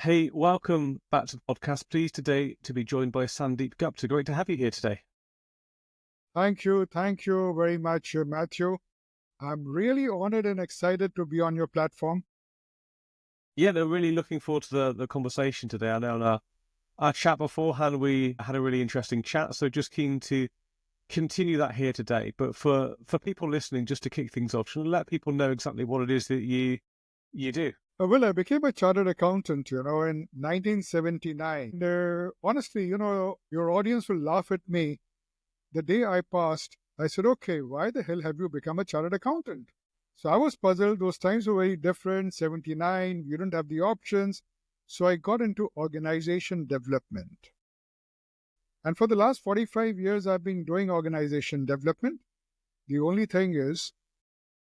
Hey, welcome back to the podcast. Pleased today to be joined by Sandeep Guppta. Great to have you here today. Thank you. Thank you very much, Matthew. I'm really honored and excited to be on your platform. Yeah, they're really looking forward to the conversation today. I know in our chat beforehand, we had a really interesting chat, so just keen to continue that here today. But for people listening, just to kick things off, should I let people know exactly what it is that you do? Well, I became a chartered accountant, in 1979. And, honestly, your audience will laugh at me. The day I passed, I said, okay, why the hell have you become a chartered accountant? So I was puzzled. Those times were very different. 79, you didn't have the options. So I got into organization development. And for the last 45 years, I've been doing organization development. The only thing is,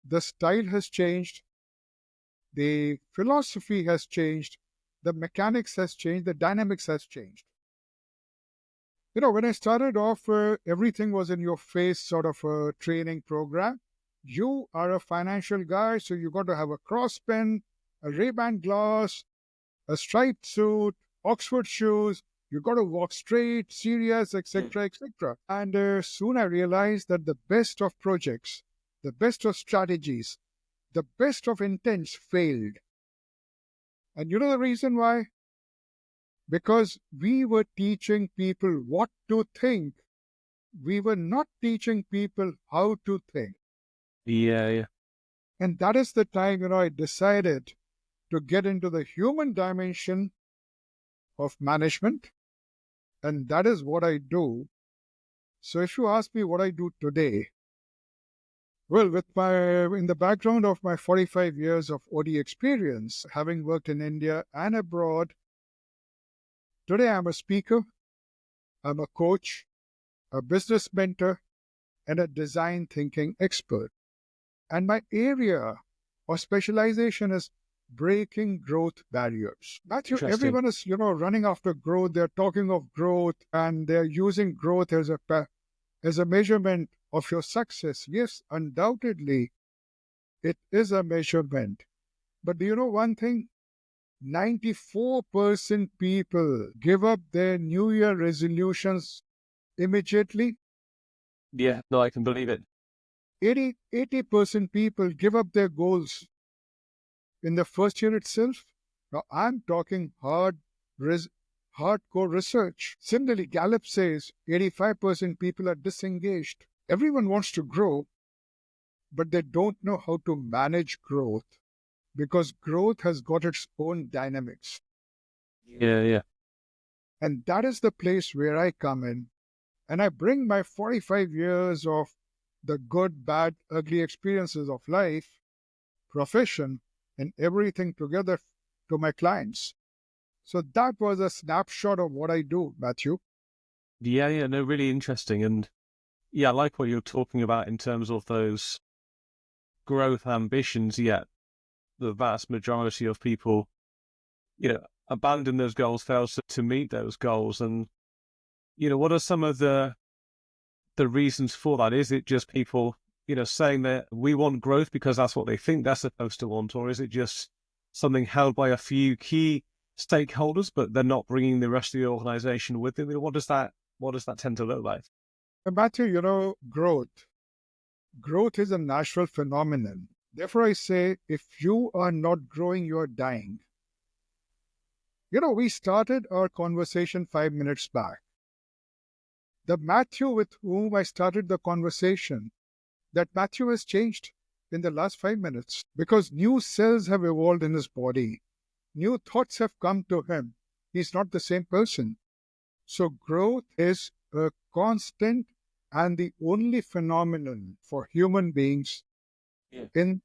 the style has changed, the philosophy has changed, the mechanics has changed, the dynamics has changed. When I started off, everything was in your face sort of a training program. You are a financial guy, so you got to have a cross pen, a Ray-Ban glass, a striped suit, Oxford shoes. You got to walk straight, serious, etc., etc. And soon I realized that the best of projects, the best of strategies, the best of intents failed. And you know the reason why? Because we were teaching people what to think. We were not teaching people how to think. Yeah. And that is the time, I decided to get into the human dimension of management. And that is what I do. So if you ask me what I do today, well, in the background of my 45 years of OD experience, having worked in India and abroad, today I'm a speaker, I'm a coach, a business mentor, and a design thinking expert. And my area of specialization is breaking growth barriers. Matthew, everyone is, running after growth. They're talking of growth and they're using growth as a measurement of your success. Yes, undoubtedly, it is a measurement. But do you know one thing? 94% people give up their New Year resolutions immediately. Yeah, no, I can believe it. 80% people give up their goals in the first year itself. Now, I'm talking hardcore research. Similarly, Gallup says 85% people are disengaged. Everyone wants to grow, but they don't know how to manage growth because growth has got its own dynamics. Yeah. And that is the place where I come in. And I bring my 45 years of the good, bad, ugly experiences of life, profession, and everything together to my clients. So that was a snapshot of what I do, Matthew. Yeah, no, really interesting. And yeah, I like what you're talking about in terms of those growth ambitions, yet the vast majority of people, abandon those goals, fail to meet those goals. And, what are some of the reasons for that? Is it just people, saying that we want growth because that's what they think they're supposed to want? Or is it just something held by a few key stakeholders, but they're not bringing the rest of the organization with them? What does that tend to look like? Matthew, growth is a natural phenomenon. Therefore, I say, if you are not growing, you are dying. We started our conversation 5 minutes back. The Matthew with whom I started the conversation, that Matthew has changed in the last 5 minutes because new cells have evolved in his body. New thoughts have come to him. He's not the same person. So growth is a constant and the only phenomenon for human beings in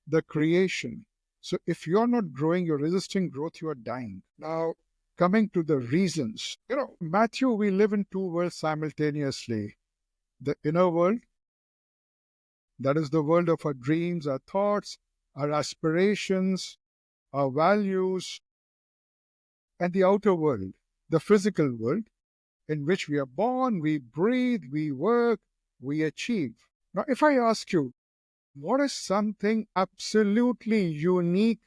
the creation. So if you're not growing, you're resisting growth, you are dying. Now, coming to the reasons. Matthew, we live in two worlds simultaneously. The inner world, that is the world of our dreams, our thoughts, our aspirations, our values, and the outer world, the physical world, in which we are born, we breathe, we work, we achieve. Now, if I ask you, what is something absolutely unique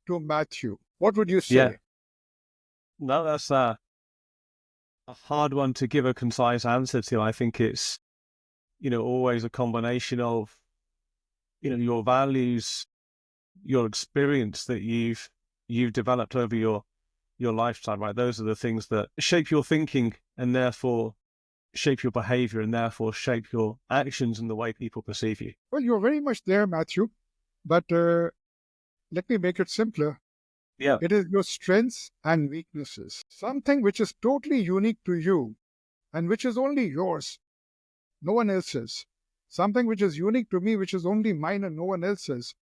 to Matthew? What would you say? Yeah. No, that's a hard one to give a concise answer to. I think it's, always a combination of, your values, your experience that you've developed over your lifetime, right? Those are the things that shape your thinking and therefore shape your behavior and therefore shape your actions and the way people perceive you. Well, you're very much there, Matthew, but let me make it simpler. Yeah. It is your strengths and weaknesses, something which is totally unique to you and which is only yours, no one else's. Something which is unique to me, which is only mine and no one else's,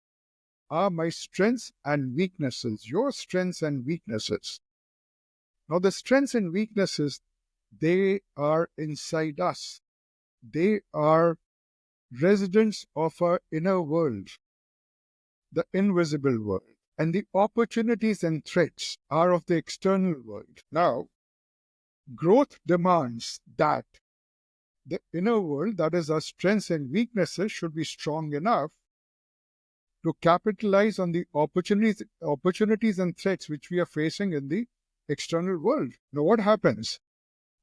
are my strengths and weaknesses, your strengths and weaknesses. Now, the strengths and weaknesses, they are inside us. They are residents of our inner world, the invisible world. And the opportunities and threats are of the external world. Now, growth demands that the inner world, that is our strengths and weaknesses, should be strong enough to capitalize on the opportunities and threats which we are facing in the external world. Now, what happens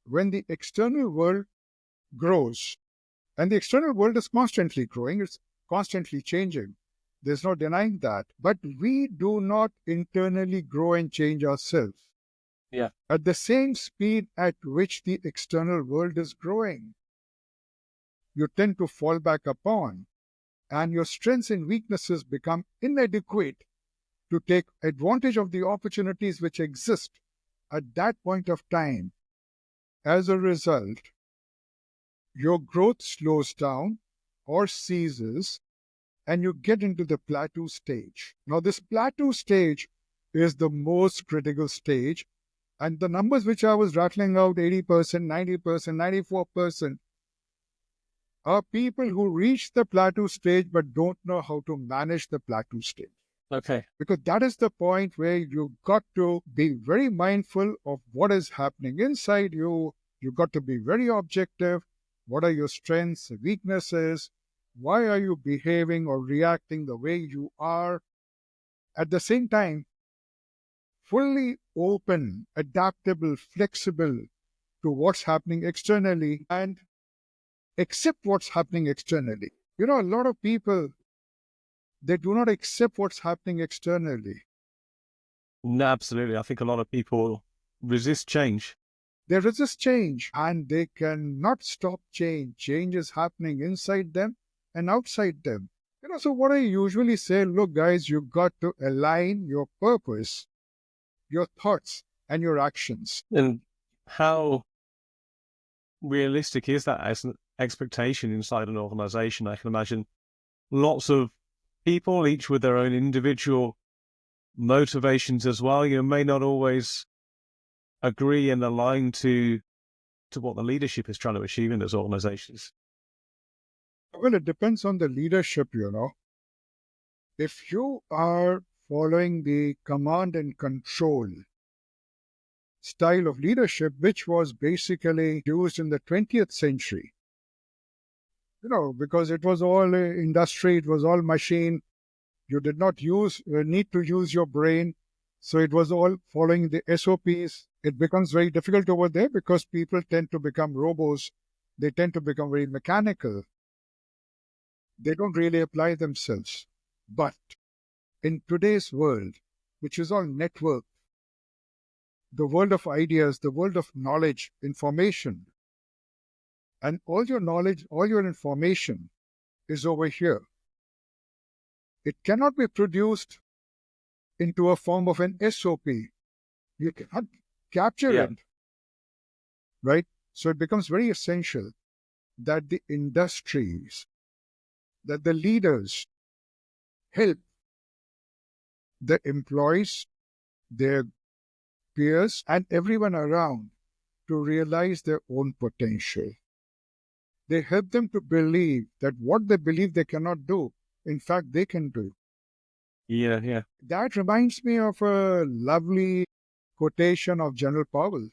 when the external world grows? And the external world is constantly growing, it's constantly changing. There's no denying that. But we do not internally grow and change ourselves at the same speed at which the external world is growing. You tend to fall back upon, and your strengths and weaknesses become inadequate to take advantage of the opportunities which exist at that point of time. As a result, your growth slows down or ceases, and you get into the plateau stage. Now, this plateau stage is the most critical stage, and the numbers which I was rattling out, 80%, 90%, 94%, are people who reach the plateau stage but don't know how to manage the plateau stage. Okay. Because that is the point where you've got to be very mindful of what is happening inside you. You've got to be very objective. What are your strengths, weaknesses? Why are you behaving or reacting the way you are? At the same time, fully open, adaptable, flexible to what's happening externally and accept what's happening externally. A lot of people, they do not accept what's happening externally. No, absolutely. I think a lot of people resist change. They resist change and they cannot stop change. Change is happening inside them and outside them. So what I usually say, look, guys, you've got to align your purpose, your thoughts, and your actions. And how realistic is that as an expectation inside an organization? I can imagine lots of people, each with their own individual motivations as well. You may not always agree and align to what the leadership is trying to achieve in those organizations. Well, it depends on the leadership, If you are following the command and control style of leadership, which was basically used in the 20th century, because it was all industry, it was all machine. You did not need to use your brain. So it was all following the SOPs. It becomes very difficult over there because people tend to become robots. They tend to become very mechanical. They don't really apply themselves. But in today's world, which is all network, the world of ideas, the world of knowledge, information, and all your knowledge, all your information is over here. It cannot be produced into a form of an SOP. You cannot capture it, right? So it becomes very essential that the industries, that the leaders help the employees, their peers, and everyone around to realize their own potential. They help them to believe that what they believe they cannot do, in fact, they can do. Yeah. That reminds me of a lovely quotation of General Powell,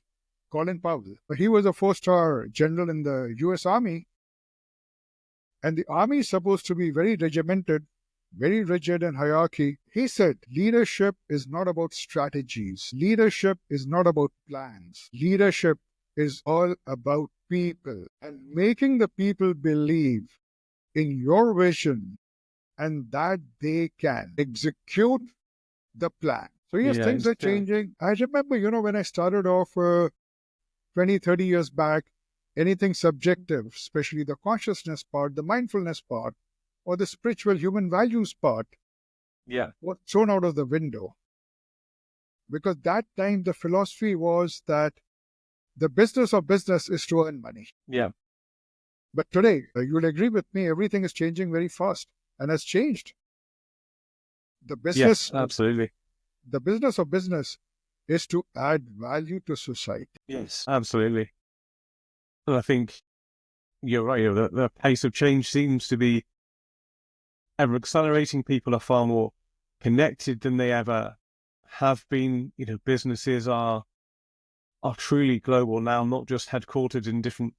Colin Powell. He was a 4-star general in the US Army, and the Army is supposed to be very regimented, very rigid in hierarchy. He said, leadership is not about strategies. Leadership is not about plans. Leadership is all about people and making the people believe in your vision and that they can execute the plan. So yes, Yeah, things are changing. I remember, when I started off 20, 30 years back, anything subjective, especially the consciousness part, the mindfulness part, or the spiritual human values part, yeah, was thrown out of the window. Because that time the philosophy was that the business of business is to earn money. yeah, But today, you'll agree with me, everything is changing very fast and has changed. The yes, business, absolutely. the business of business is to add value to society. Yes, absolutely. And I think you're right. The pace of change seems to be ever accelerating. People are far more connected than they ever have been. Businesses are truly global now, not just headquartered in different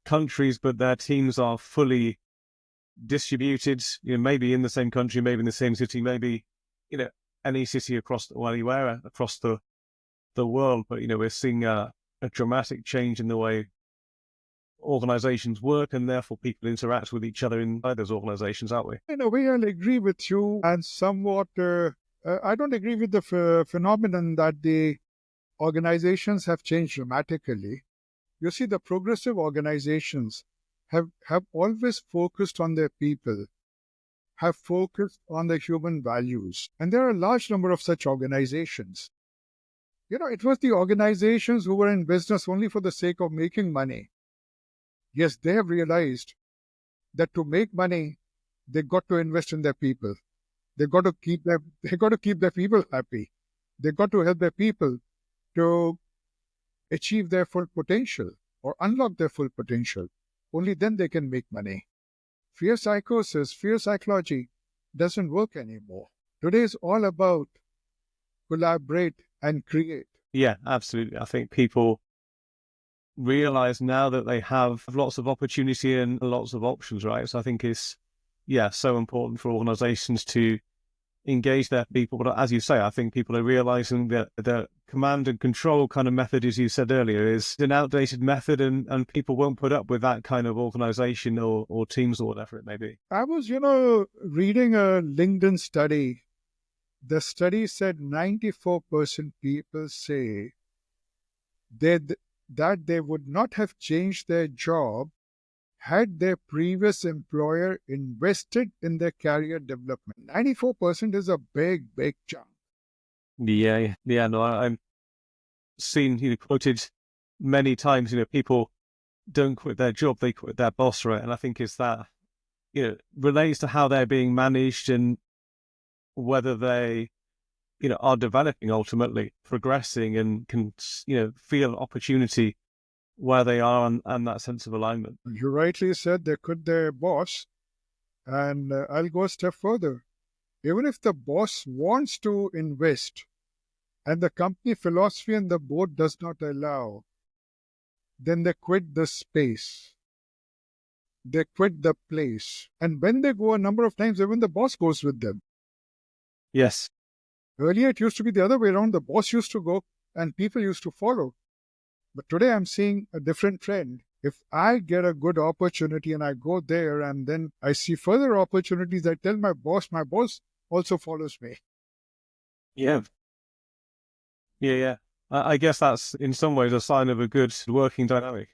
countries, but their teams are fully distributed, maybe in the same country, maybe in the same city, maybe, any city anywhere across the world. But, we're seeing a dramatic change in the way organizations work and therefore people interact with each other inside those organizations, aren't we? In a way, I'll agree with you, and somewhat, I don't agree with the phenomenon that the organizations have changed dramatically. You see, the progressive organizations have always focused on their people, have focused on the human values. And there are a large number of such organizations. It was the organizations who were in business only for the sake of making money. Yes, they have realized that to make money, they got to invest in their people. They got to keep their people happy. They got to help their people to achieve their full potential or unlock their full potential. Only then they can make money. Fear psychosis, fear psychology doesn't work anymore. Today is all about collaborate and create. Yeah, absolutely. I think people realize now that they have lots of opportunity and lots of options, right? So I think it's, so important for organizations to engage their people. But as you say, I think people are realizing that the command and control kind of method, as you said earlier, is an outdated method, and people won't put up with that kind of organization or teams or whatever it may be. I was, reading a LinkedIn study. The study said 94% people say that they would not have changed their job had their previous employer invested in their career development. 94% is a big, big chunk. Yeah, no, I'm seen, quoted many times, people don't quit their job, they quit their boss, right? And I think it's that, relates to how they're being managed and whether they, are developing, ultimately progressing, and can, feel opportunity where they are, and that sense of alignment. You rightly said they quit their boss, and I'll go a step further. Even if the boss wants to invest and the company philosophy and the board does not allow, then they quit the space. They quit the place. And when they go a number of times, even the boss goes with them. Yes. Earlier, it used to be the other way around. The boss used to go and people used to follow. But today, I'm seeing a different trend. If I get a good opportunity and I go there and then I see further opportunities, I tell my boss also follows me. Yeah. I guess that's in some ways a sign of a good working dynamic.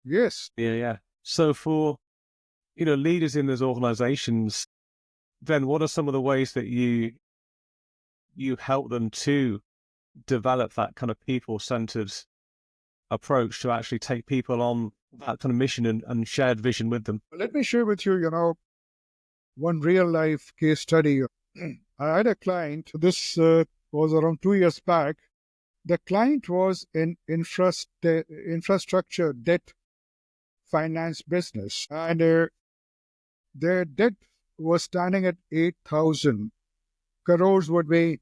Yes. Yeah. So for, leaders in those organizations, then what are some of the ways that you help them to develop that kind of people-centered approach to actually take people on that kind of mission and shared vision with them? Let me share with you, one real life case study. I had a client, this was around 2 years back. The client was in infrastructure debt finance business, and their debt was standing at 8,000 crores, would be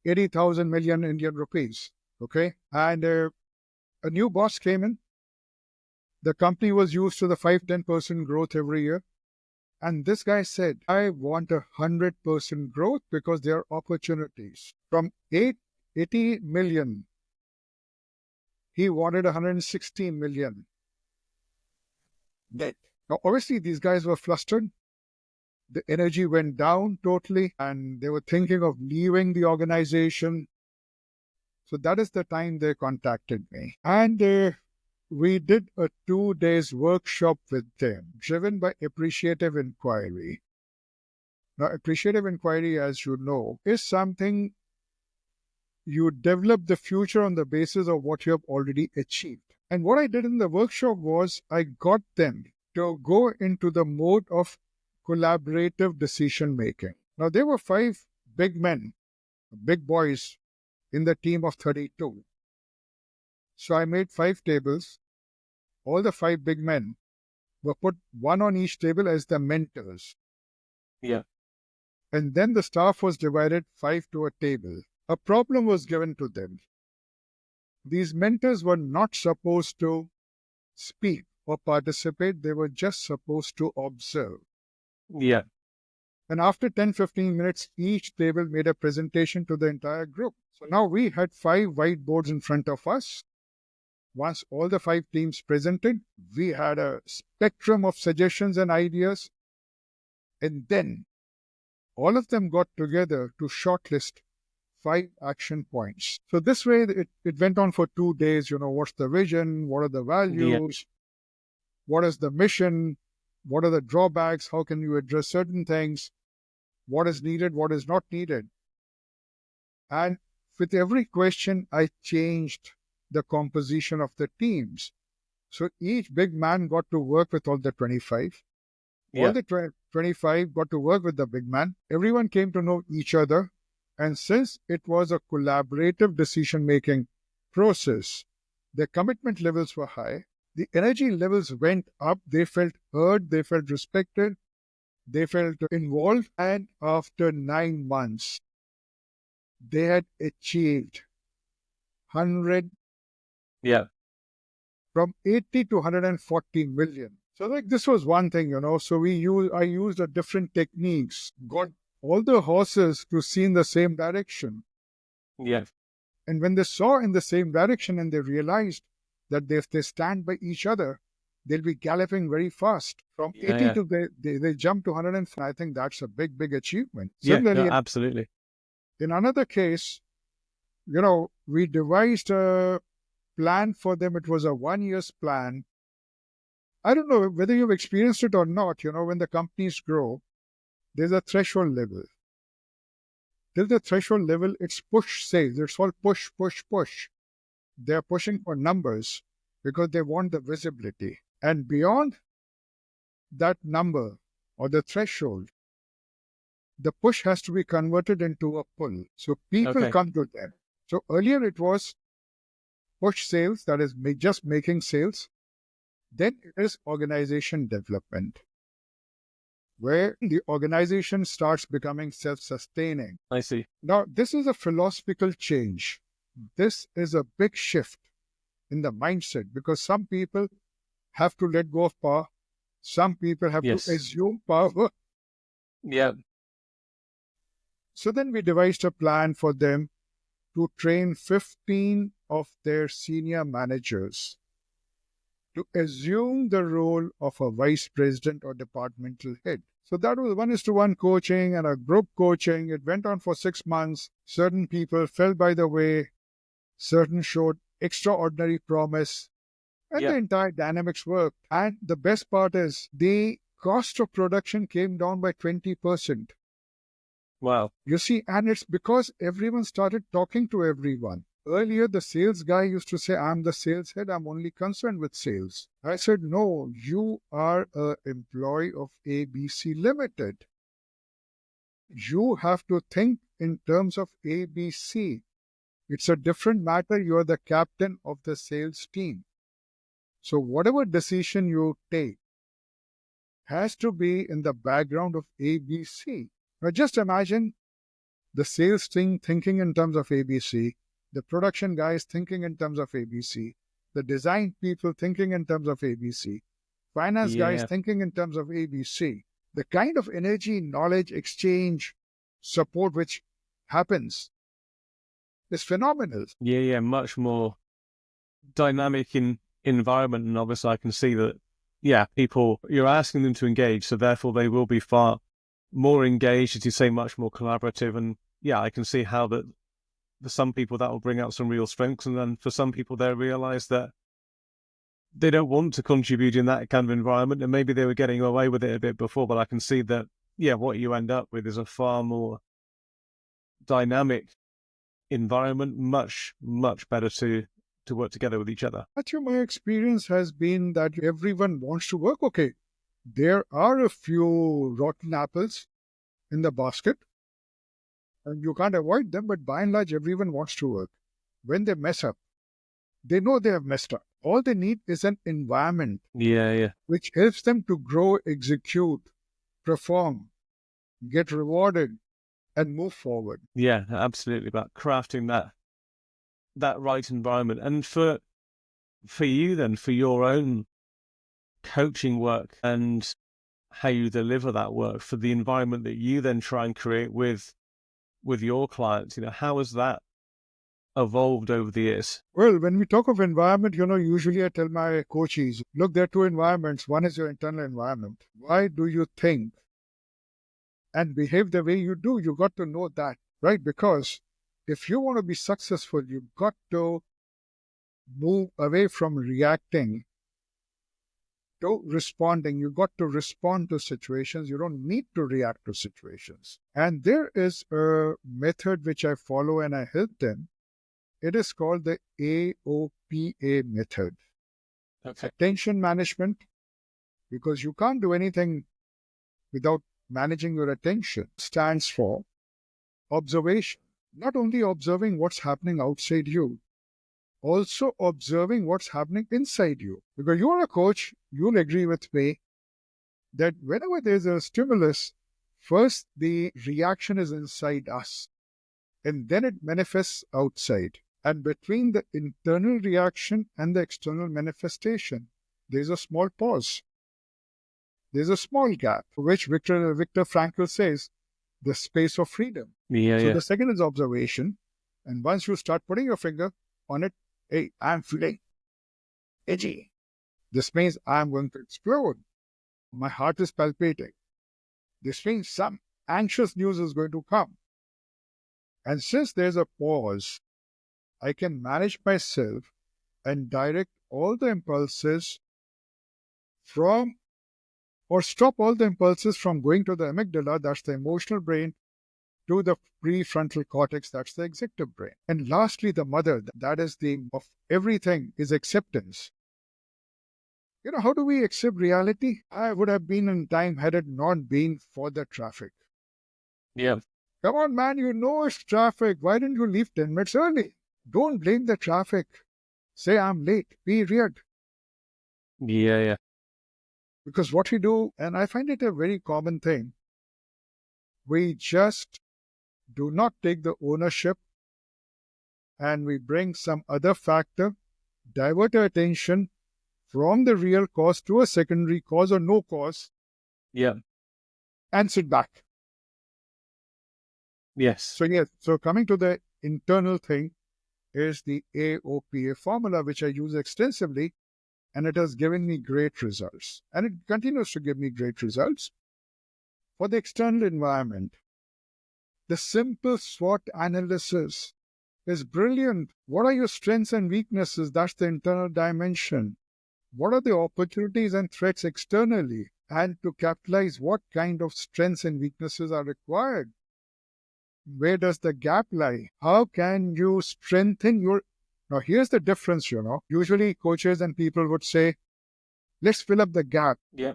80,000 million Indian rupees. Okay. And a new boss came in. The company was used to the 5-10% growth every year. And this guy said, I want 100% growth because there are opportunities. From 80 million, he wanted 160 million debt. Now, obviously, these guys were flustered. The energy went down totally, and they were thinking of leaving the organization. So that is the time they contacted me. And we did a 2 days workshop with them, driven by appreciative inquiry. Now, appreciative inquiry, as you know, is something you develop the future on the basis of what you have already achieved. And what I did in the workshop was I got them to go into the mode of collaborative decision making. Now, there were 5 big men, big boys in the team of 32. So I made 5 tables. All the 5 big men were put one on each table as the mentors. Yeah. And then the staff was divided 5 to a table. A problem was given to them. These mentors were not supposed to speak or participate. They were just supposed to observe. Yeah. And after 10-15 minutes, each table made a presentation to the entire group. So now we had 5 whiteboards in front of us. Once all the 5 teams presented, we had a spectrum of suggestions and ideas. And then all of them got together to shortlist 5 action points. So this way, it went on for 2 days. What's the vision? What are the values? What is the mission? What are the drawbacks? How can you address certain things? What is needed? What is not needed? And with every question, I changed the composition of the teams. So each big man got to work with all the 25. All the 25 got to work with the big man. Everyone came to know each other. And since it was a collaborative decision-making process, the commitment levels were high. The energy levels went up. They felt heard. They felt respected. They felt involved. And after 9 months, they had achieved 100 from 80 to 140 million. So this was one thing, So I used a different techniques, got all the horses to see in the same direction. Yeah. And when they saw in the same direction and they realized that if they stand by each other, they'll be galloping very fast. From 80 to they jump to 100. I think that's a big, big achievement. Similarly, absolutely. In another case, we devised a plan for them. It was a 1-year plan. I don't know whether you've experienced it or not. When the companies grow, there's a threshold level. Till the threshold level, it's push sales. It's all push, push, push. They're pushing for numbers because they want the visibility. And beyond that number or the threshold, the push has to be converted into a pull. So people come to them. So earlier it was push sales, that is just making sales. Then it is organization development, where the organization starts becoming self-sustaining. I see. Now, this is a philosophical change. This is a big shift in the mindset because some people have to let go of power. Some people have to assume power. Yeah. So then we devised a plan for them to train 15 of their senior managers to assume the role of a vice president or departmental head. So that was 1:1 coaching and a group coaching. It went on for 6 months. Certain people fell by the way. Certain showed extraordinary promise. And the entire dynamics worked. And the best part is the cost of production came down by 20%. Wow. You see, and it's because everyone started talking to everyone. Earlier, the sales guy used to say, I'm the sales head, I'm only concerned with sales. I said, no, you are an employee of ABC Limited. You have to think in terms of ABC. It's a different matter. You're the captain of the sales team. So whatever decision you take has to be in the background of ABC. Now just imagine the sales team thinking in terms of ABC, the production guys thinking in terms of ABC, the design people thinking in terms of ABC, finance guys thinking in terms of ABC. the kind of energy, knowledge, exchange, support which happens is phenomenal. Yeah, much more dynamic in environment, and obviously I can see that, yeah, people, you're asking them to engage, so therefore they will be far more engaged, as you say, much more collaborative. And yeah, I can see how that for some people that will bring out some real strengths, and then for some people they'll realize that they don't want to contribute in that kind of environment, and maybe they were getting away with it a bit before, but I can see that, yeah, what you end up with is a far more dynamic environment, much better to work together with each other. Actually, my experience has been that everyone wants to work. Okay, there are a few rotten apples in the basket, and you can't avoid them, but by and large, everyone wants to work. When they mess up, they know they have messed up. All they need is an environment Yeah. which helps them to grow, execute, perform, get rewarded, and move forward. Yeah, absolutely. About crafting that right environment. And for you then, for your own coaching work and how you deliver that work, for the environment that you then try and create with your clients, how has that evolved over the years? Well, when we talk of environment, usually I tell my coaches, look, there are two environments. One is your internal environment. Why do you think and behave the way you do? You got to know that, right? Because if you want to be successful, you've got to move away from reacting to responding. You got to respond to situations. You don't need to react to situations. And there is a method which I follow and I help them. It is called the AOPA method. Okay. Attention management, because you can't do anything without managing your attention, stands for observation. Not only observing what's happening outside you, also observing what's happening inside you. Because you're a coach, you'll agree with me that whenever there's a stimulus, first the reaction is inside us, and then it manifests outside. And between the internal reaction and the external manifestation, there's a small pause. There's a small gap, which Viktor Frankl says, the space of freedom. Yeah. The second is observation. And once you start putting your finger on it, hey, I'm feeling edgy. This means I'm going to explode. My heart is palpitating. This means some anxious news is going to come. And since there's a pause, I can manage myself and direct all the impulses from, or stop all the impulses from going to the amygdala, that's the emotional brain, to the prefrontal cortex, that's the executive brain. And lastly, the mother, that is the of everything, is acceptance. How do we accept reality? I would have been in time had it not been for the traffic. Yeah. Come on, man, it's traffic. Why didn't you leave 10 minutes early? Don't blame the traffic. Say, I'm late, period. Yeah. Because what we do, and I find it a very common thing, we just do not take the ownership and we bring some other factor, divert our attention from the real cause to a secondary cause or no cause. Yeah. And sit back. Yes. So coming to the internal thing is the AOPA formula, which I use extensively, and it has given me great results. And it continues to give me great results. For the external environment, the simple SWOT analysis is brilliant. What are your strengths and weaknesses? That's the internal dimension. What are the opportunities and threats externally? And to capitalize, what kind of strengths and weaknesses are required? Where does the gap lie? How can you strengthen your... Now, here's the difference, Usually coaches and people would say, let's fill up the gap. Yeah.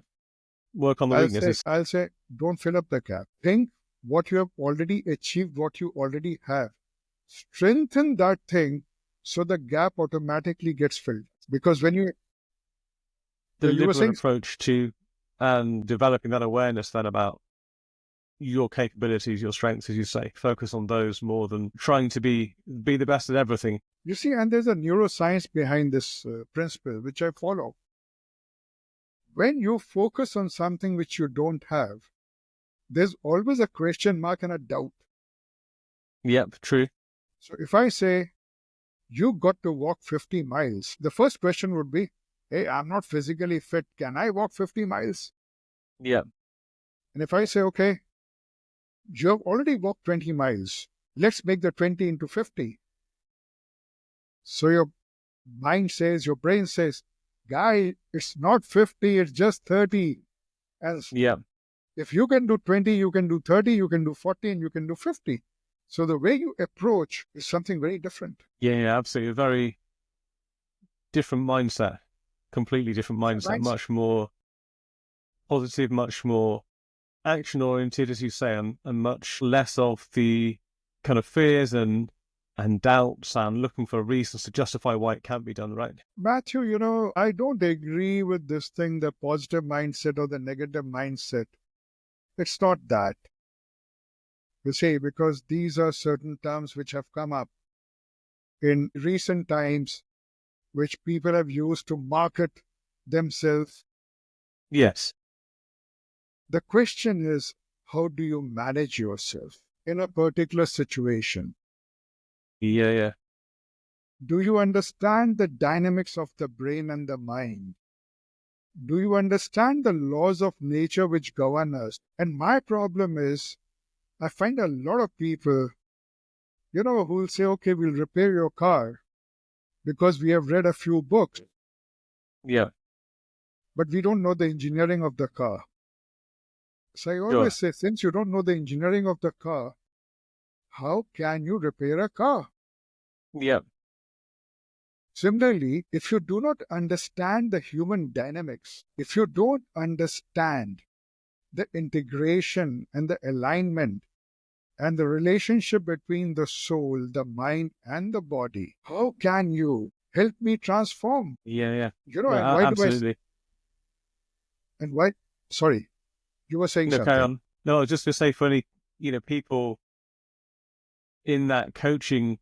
Work on the weaknesses. I'll say, don't fill up the gap. Think what you have already achieved, what you already have. Strengthen that thing so the gap automatically gets filled. Because when you... Deliberate approach to developing that awareness then about your capabilities, your strengths, as you say. Focus on those more than trying to be the best at everything. You see, and there's a neuroscience behind this principle, which I follow. When you focus on something which you don't have, there's always a question mark and a doubt. Yep, true. So if I say, you got to walk 50 miles, the first question would be, hey, I'm not physically fit. Can I walk 50 miles? Yep. And if I say, okay, you have already walked 20 miles, let's make the 20 into 50. So your mind says, your brain says, guy, it's not 50, it's just 30. And Yep. if you can do 20, you can do 30, you can do 40, and you can do 50. So the way you approach is something very different. Yeah, absolutely. A very different mindset, completely different mindset, much more positive, much more action oriented, as you say, and much less of the kind of fears and doubts and looking for reasons to justify why it can't be done, right? Matthew, I don't agree with this thing, the positive mindset or the negative mindset. It's not that. You see, because these are certain terms which have come up in recent times, which people have used to market themselves. Yes. The question is, how do you manage yourself in a particular situation? Yeah. Do you understand the dynamics of the brain and the mind? Do you understand the laws of nature which govern us? And my problem is, I find a lot of people, who will say, okay, we'll repair your car because we have read a few books, Yeah. but we don't know the engineering of the car. So I Sure. always say, since you don't know the engineering of the car, how can you repair a car? Yeah. Similarly, if you do not understand the human dynamics, if you don't understand the integration and the alignment and the relationship between the soul, the mind, and the body, how can you help me transform? Yeah. And No, why do I, absolutely. and why, sorry, you were saying No, carry something. on. No, I was just going to say, funny, people in that coaching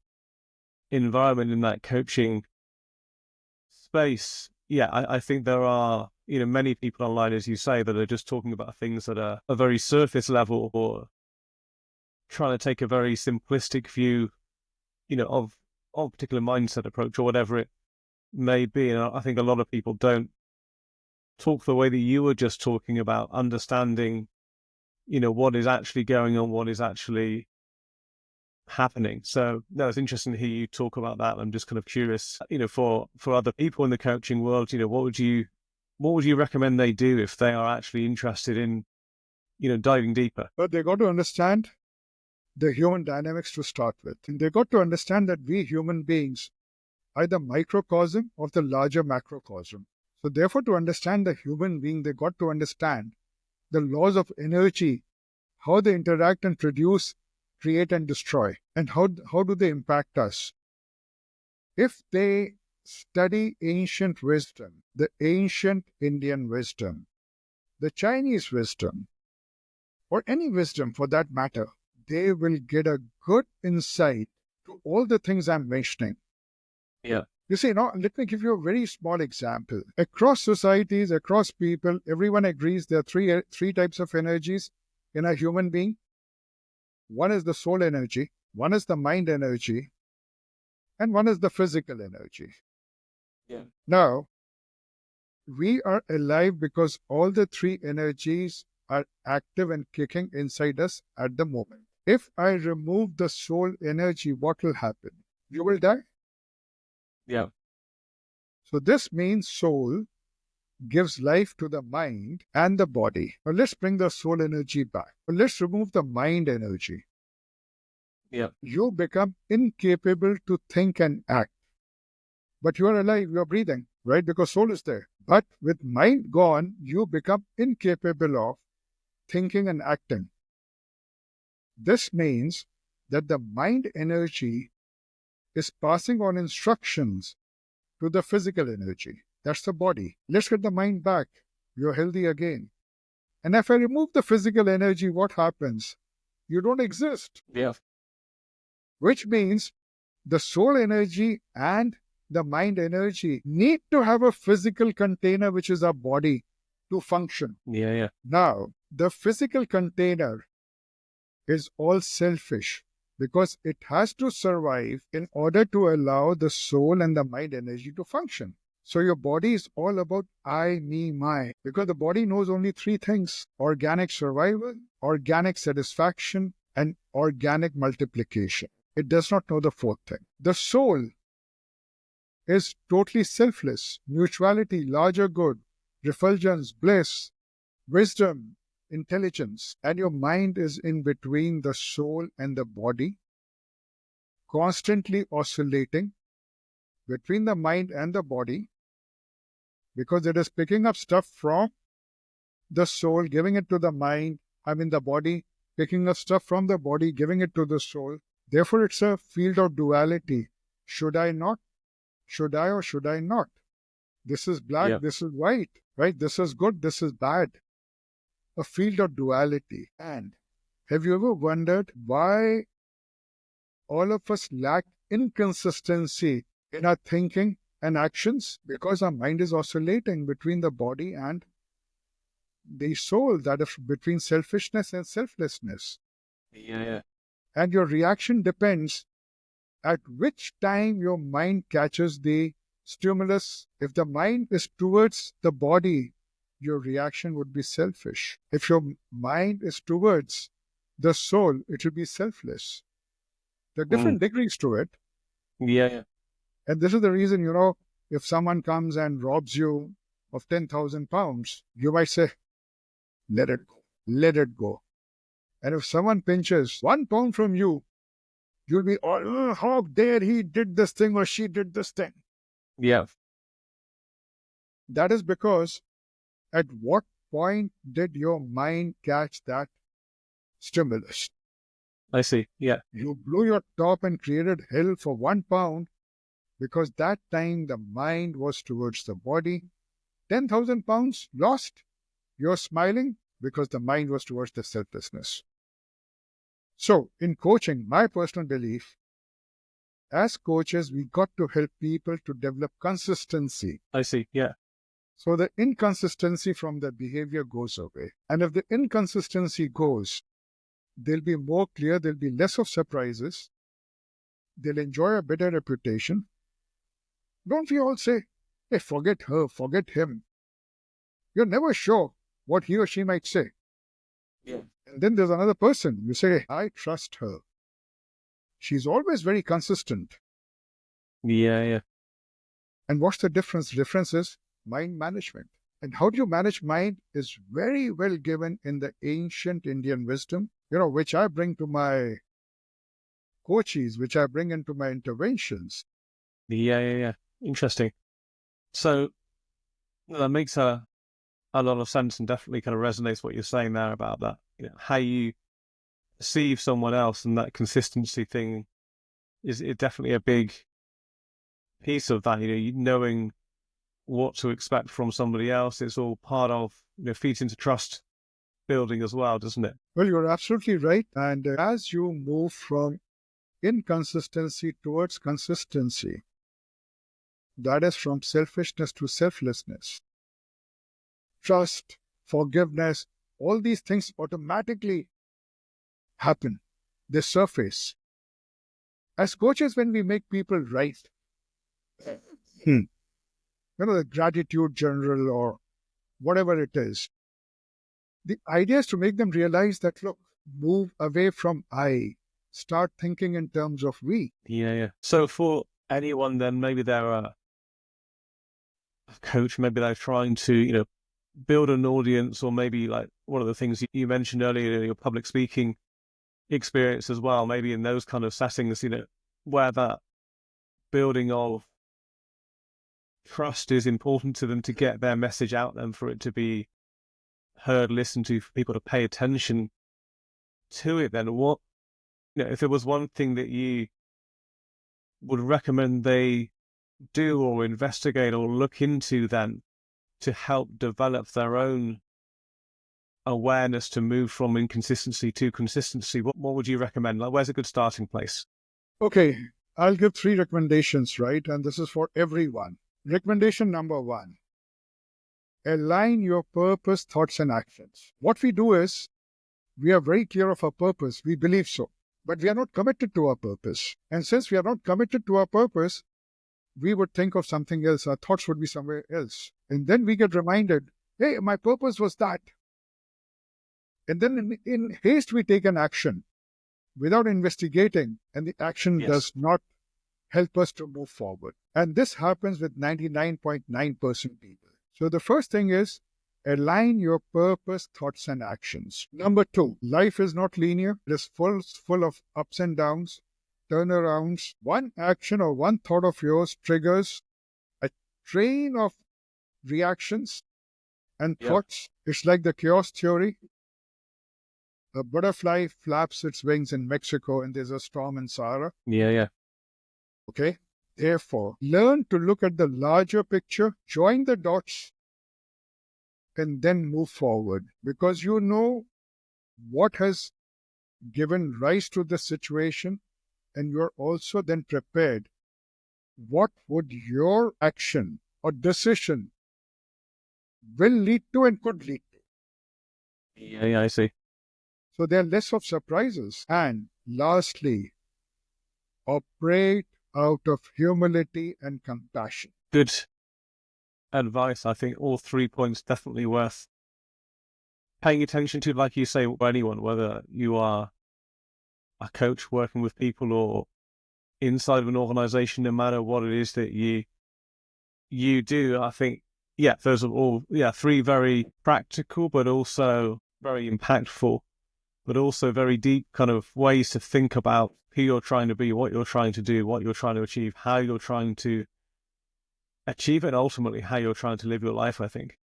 environment, in that coaching space, yeah, I think there are, many people online, as you say, that are just talking about things that are a very surface level or trying to take a very simplistic view, of a particular mindset approach or whatever it may be. And I think a lot of people don't talk the way that you were just talking about, understanding, what is actually going on, what is actually happening. So no, it's interesting to hear you talk about that. I'm just kind of curious, for other people in the coaching world, what would you recommend they do if they are actually interested in, diving deeper? But they got to understand the human dynamics to start with. And they got to understand that we human beings are the microcosm of the larger macrocosm. So therefore, to understand the human being, they got to understand the laws of energy, how they interact and produce, create and destroy, and how do they impact us. If they study ancient wisdom, the ancient Indian wisdom, the Chinese wisdom, or any wisdom for that matter, they will get a good insight to all the things I'm mentioning. Yeah. You see, now let me give you a very small example. Across societies, across people, everyone agrees there are three types of energies in a human being. One is the soul energy, one is the mind energy, and one is the physical energy. Yeah. Now, we are alive because all the three energies are active and kicking inside us at the moment. If I remove the soul energy, what will happen? You will die. Yeah. So this means soul gives life to the mind and the body. Now let's bring the soul energy back. Let's remove the mind energy. Yeah. You become incapable to think and act. But you are alive, you are breathing, right? Because soul is there. But with mind gone, you become incapable of thinking and acting. This means that the mind energy is passing on instructions to the physical energy. That's the body. Let's get the mind back. You're healthy again. And if I remove the physical energy, what happens? You don't exist. Yeah. Which means the soul energy and the mind energy need to have a physical container, which is our body, to function. Yeah, yeah. Now, the physical container is all selfish because it has to survive in order to allow the soul and the mind energy to function. So your body is all about I, me, my, because the body knows only three things: organic survival, organic satisfaction, and organic multiplication. It does not know the fourth thing. The soul is totally selfless: mutuality, larger good, refulgence, bliss, wisdom, intelligence. And your mind is in between the soul and the body, constantly oscillating between the mind and the body, because it is picking up stuff from the soul, giving it to the mind, the body, picking up stuff from the body, giving it to the soul. Therefore, it's a field of duality. Should I not? Should I or should I not? This is black, Yeah. this is white, right? This is good, this is bad. A field of duality. And have you ever wondered why all of us lack inconsistency in our thinking and actions? Because our mind is oscillating between the body and the soul, that is between selfishness and selflessness. Yeah, yeah. And your reaction depends at which time your mind catches the stimulus. If the mind is towards the body, your reaction would be selfish. If your mind is towards the soul, it will be selfless. There are different degrees to it. Yeah, yeah. And this is the reason, if someone comes and robs you of 10,000 pounds, you might say, let it go, let it go. And if someone pinches 1 pound from you, you'll be all, oh, how dare he did this thing or she did this thing. Yeah. That is because at what point did your mind catch that stimulus? I see. Yeah. You blew your top and created hell for 1 pound because that time the mind was towards the body. 10,000 pounds lost. You're smiling because the mind was towards the selflessness. So in coaching, my personal belief, as coaches, we got to help people to develop consistency. I see. Yeah. So the inconsistency from the behavior goes away. And if the inconsistency goes, they'll be more clear, there'll be less of surprises, they'll enjoy a better reputation. Don't we all say, hey, forget her, forget him? You're never sure what he or she might say. Yeah. And then there's another person. You say, I trust her. She's always very consistent. Yeah, yeah. And what's the difference? The difference is mind management. And how do you manage mind is very well given in the ancient Indian wisdom, which I bring to my coaches, which I bring into my interventions. Yeah, yeah, yeah. Interesting. So that makes a lot of sense and definitely kind of resonates what you're saying there about that. How you perceive someone else and that consistency thing is definitely a big piece of that. Knowing what to expect from somebody else, it's all part of feeds into trust building as well, doesn't it? Well, you're absolutely right. And as you move from inconsistency towards consistency, that is from selfishness to selflessness, trust, forgiveness, all these things automatically happen. They surface. As coaches, when we make people right, the gratitude journal or whatever it is, the idea is to make them realize that, look, move away from I, start thinking in terms of we. Yeah, yeah. So for anyone then, maybe they're a coach, maybe they're trying to, build an audience, or maybe like one of the things you mentioned earlier, your public speaking experience as well, maybe in those kind of settings, where that building of trust is important to them to get their message out and for it to be heard, listened to, for people to pay attention to it. Then what, if there was one thing that you would recommend they do or investigate or look into then to help develop their own awareness to move from inconsistency to consistency, what would you recommend? Like, where's a good starting place? Okay, I'll give 3 recommendations, right? And this is for everyone. Recommendation number 1. Align your purpose, thoughts, and actions. What we do is, we are very clear of our purpose. We believe so. But we are not committed to our purpose. And since we are not committed to our purpose, we would think of something else. Our thoughts would be somewhere else. And then we get reminded, hey, my purpose was that. And then in haste, we take an action without investigating, and the action does not help us to move forward. And this happens with 99.9% people. So the first thing is, align your purpose, thoughts, and actions. Number 2, life is not linear. It is full of ups and downs, turnarounds. One action or one thought of yours triggers a train of reactions and thoughts. It's like the chaos theory. A butterfly flaps its wings in Mexico and there's a storm in Sahara. Okay? Therefore, learn to look at the larger picture, join the dots, and then move forward. Because you know what has given rise to the situation, and you're also then prepared. What would your action or decision will lead to and could lead to? I see. So there are less of surprises. And lastly, operate out of humility and compassion. Good advice. I think all 3 points definitely worth paying attention to, like you say, anyone, whether you are a coach working with people or inside of an organization, no matter what it is that you do. I think, those are all, 3 very practical, but also very impactful, but also very deep kind of ways to think about who you're trying to be, what you're trying to do, what you're trying to achieve, how you're trying to achieve it, and ultimately how you're trying to live your life, I think.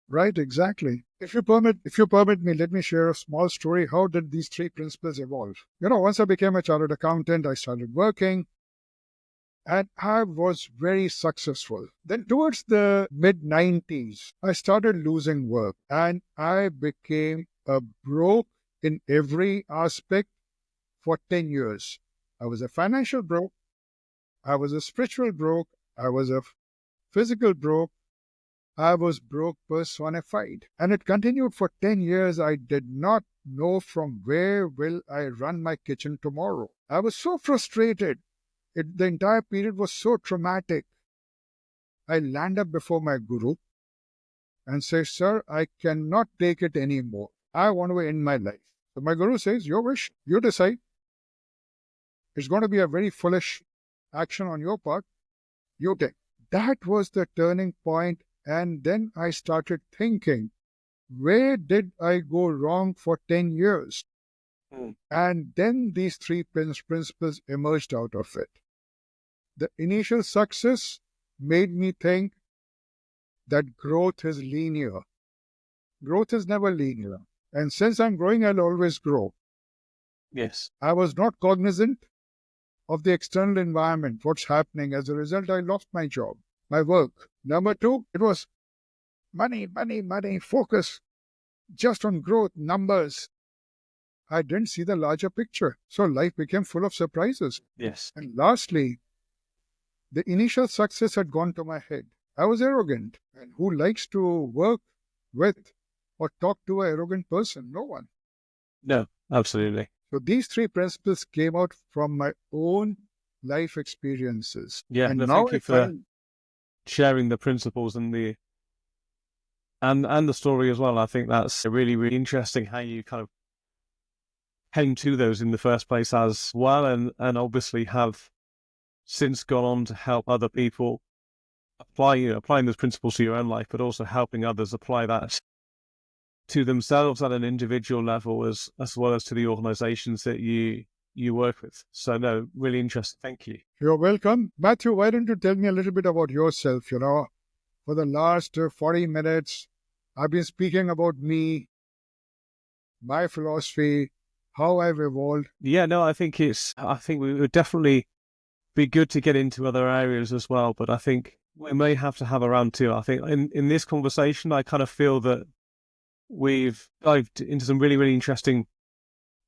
Right, exactly. If you permit me, let me share a small story. How did these 3 principles evolve? Once I became a chartered accountant, I started working and I was very successful. Then towards the mid-90s, I started losing work and I became a broke in every aspect for 10 years. I was a financial broke, I was a spiritual broke, I was a physical broke, I was broke personified. And it continued for 10 years. I did not know from where will I run my kitchen tomorrow. I was so frustrated. The entire period was so traumatic. I land up before my guru and say, sir, I cannot take it anymore. I want to end my life. So my guru says, your wish, you decide. It's going to be a very foolish action on your part. You take. That was the turning point. And then I started thinking, where did I go wrong for 10 years? And then these 3 principles emerged out of it. The initial success made me think that growth is linear. Growth is never linear. And since I'm growing, I'll always grow. Yes. I was not cognizant of the external environment, what's happening. As a result, I lost my job, my work. Number 2, it was money, focus just on growth, numbers. I didn't see the larger picture. So life became full of surprises. Yes. And lastly, the initial success had gone to my head. I was arrogant. And who likes to work with or talk to an arrogant person? No one. No, absolutely. So these 3 principles came out from my own life experiences. Yeah, and no, now thank you for sharing the principles and the story as well. I think that's really, really interesting how you kind of came to those in the first place as well, and obviously have since gone on to help other people applying those principles to your own life, but also helping others apply that to themselves at an individual level as well as to the organizations that you work with. So no, really interesting. Thank you. You're welcome. Matthew, why don't you tell me a little bit about yourself? For the last 40 minutes, I've been speaking about me, my philosophy, how I've evolved. Yeah, no, I think we would definitely be good to get into other areas as well, but I think we may have to have a round 2. I think in this conversation, I kind of feel that we've dived into some really, really interesting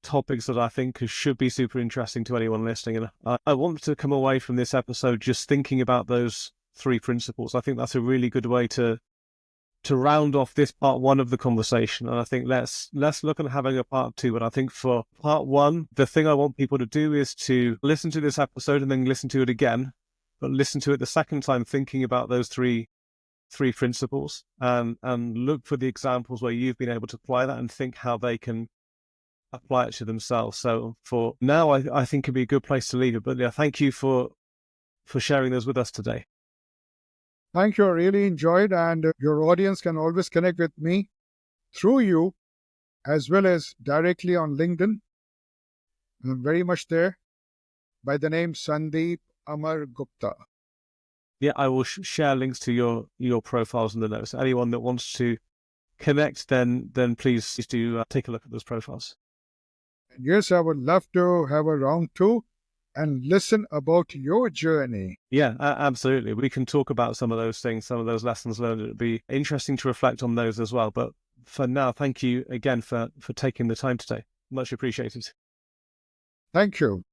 topics that I think should be super interesting to anyone listening. And I want to come away from this episode just thinking about those 3 principles. I think that's a really good way to to round off this part one of the conversation. And I think let's look at having a part two. But I think for part one, the thing I want people to do is to listen to this episode and then listen to it again, but listen to it the second time, thinking about those three principles, and look for the examples where you've been able to apply that and think how they can apply it to themselves. So for now, I think it'd be a good place to leave it. But yeah, thank you for sharing those with us today. Thank you. I really enjoyed, and your audience can always connect with me through you as well as directly on LinkedIn. I'm very much there by the name Sandeep Gupta. Yeah, I will share links to your profiles in the notes. Anyone that wants to connect, then please do take a look at those profiles. Yes, I would love to have a round two and listen about your journey. Yeah, absolutely. We can talk about some of those things, some of those lessons learned. It'd be interesting to reflect on those as well. But for now, thank you again for taking the time today. Much appreciated. Thank you.